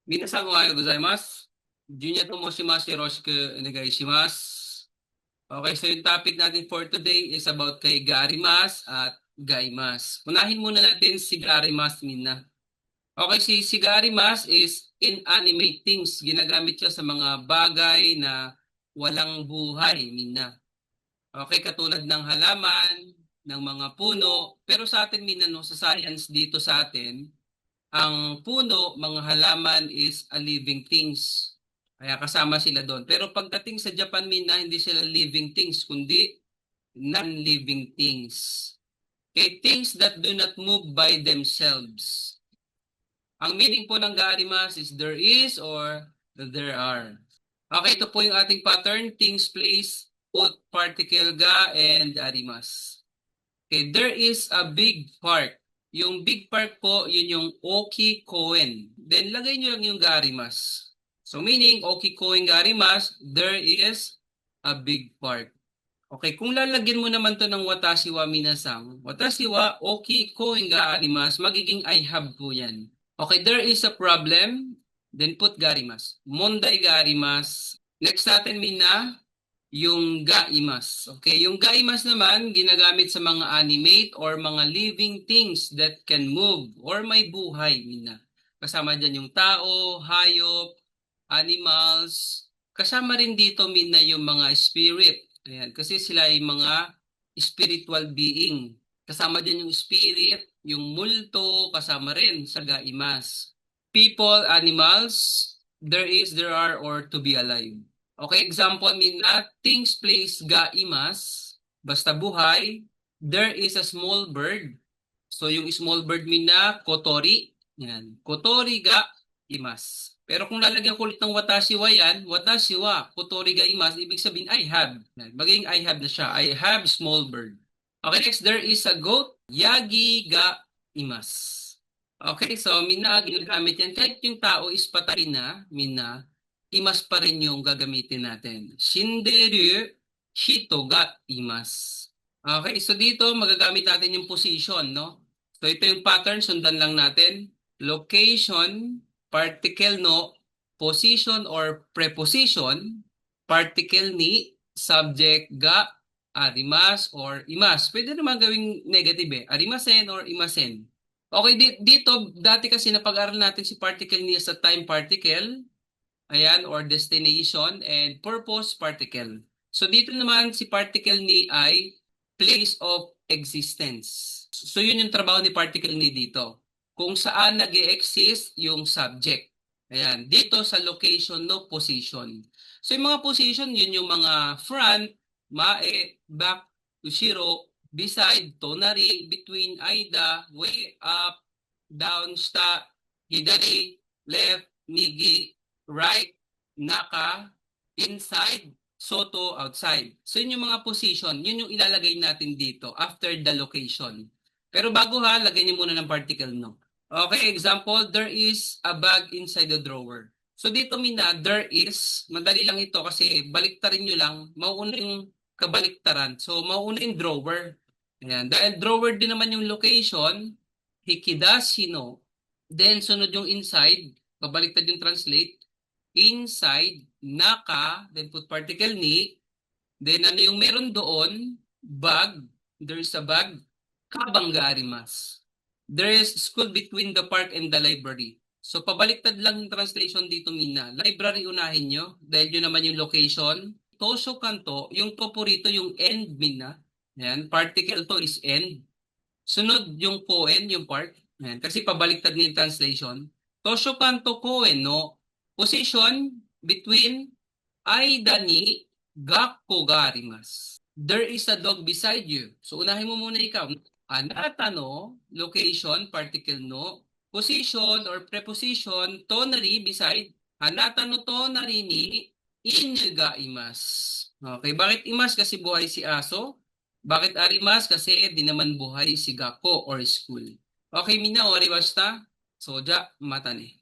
皆さんおはようございます。Junya to moshimasu yoroshiku onegai shimasu. Okay, so yung topic natin for today is about kay Garimas at Gaimas. Unahin muna natin si Garimas, Mina. Okay, si Garimas is inanimate things. Ginagamit siya sa mga bagay na walang buhay, Mina. Okay, katulad ng halaman, ng mga puno. Pero sa atin, Mina, no, sa science dito sa atin, ang puno, mga halaman is a living things. Kaya kasama sila doon. Pero pagdating sa Japan, Mina, hindi sila living things, kundi non-living things. Okay, things that do not move by themselves. Ang meaning po ng garimas is there is or there are. Okay, ito po yung ating pattern. Things, place, put, particle, ga, and arimas. Okay, there is a big park. Yung big park po, yun yung Oki Koen. Then, lagay nyo lang yung Garimas. So, meaning, Oki Koen Garimas, there is a big park. Okay, kung lalagyan mo naman to ng Watashi wa Minasang, Watashi wa Oki Koen Garimas, magiging I have po yan. Okay, there is a problem, then put Garimas. Monday Garimas. Next natin, Mina, yung gaimas. Okay, yung gaimas naman ginagamit sa mga animate or mga living things that can move or may buhay, Mina. Kasama dyan yung tao, hayop, animals. Kasama rin dito, Mina, yung mga spirit. Ayan, kasi sila ay mga spiritual being. Kasama dyan yung spirit, yung multo, kasama rin sa gaimas. People, animals, there is, there are, or to be alive. Okay, example, Mina, things place gaimas, basta buhay, there is a small bird. So yung small bird, Mina, kotori. Yan, kotori ga imas. Pero kung lalagyan ko ulit ng watashi wa yan, watashi wa kotori ga imas, ibig sabihin I have. Yan, magiging I have na siya. I have small bird. Okay, next, there is a goat, yagi ga imas. Okay, so Mina, ginagamit yan. Kahit yung tao is patay na, Mina, imas pa rin yung gagamitin natin. Shinderu hito ga imas. Okay, so dito magagamit natin yung position, no? So ito yung pattern, sundan lang natin. Location, particle no, position or preposition, particle ni, subject ga, arimas or imas. Pwede naman gawing negative arimasen or imasen. Okay, dito, dati kasi napag-aral natin si particle niya sa time particle, ayan, or destination, and purpose particle. So dito naman si particle ni ay place of existence. So yun yung trabaho ni particle ni dito. Kung saan nag exist yung subject. Ayan, dito sa location no position. So yung mga position, yun yung mga front, mae, back, ushiro, beside, tonari, between, aida, way up, down, sta, hidari, left, migi, right, naka, inside, soto, outside. So yun yung mga position, yun yung ilalagay natin dito after the location. Pero bago ha, lagay niyo muna ng particle no. Okay, example, there is a bag inside the drawer. So dito, Mina, there is, madali lang ito kasi baliktarin nyo lang, mauuna yung kabaliktaran. So mauuna yung drawer. Ayan, dahil drawer din naman yung location, hikidashi no, then sunod yung inside, babaliktad yung translate, inside, naka, then put particle ni, then ano yung meron doon, bag, there's a bag, kabangarimas. There is school between the park and the library. So pabaliktad lang yung translation dito, Mina. Library unahin nyo, dahil yun naman yung location. Tosho kanto, yung to po rito, yung end, Mina. Yan, particle to is end. Sunod yung koen, yung park. Yan, kasi pabaliktad ng translation. Tosho kanto koen no position between aida ni gakko ga arimasu. There is a dog beside you. So unahin mo muna ikaw. Anata no location particle no position or preposition tonari beside anata no tonari ni inyu ga imasu. Okay, bakit imas? Kasi buhay si aso. Bakit arimas? Kasi di naman buhay si gakko or school. Okay, mina, wari basta? So, ja, mata ni.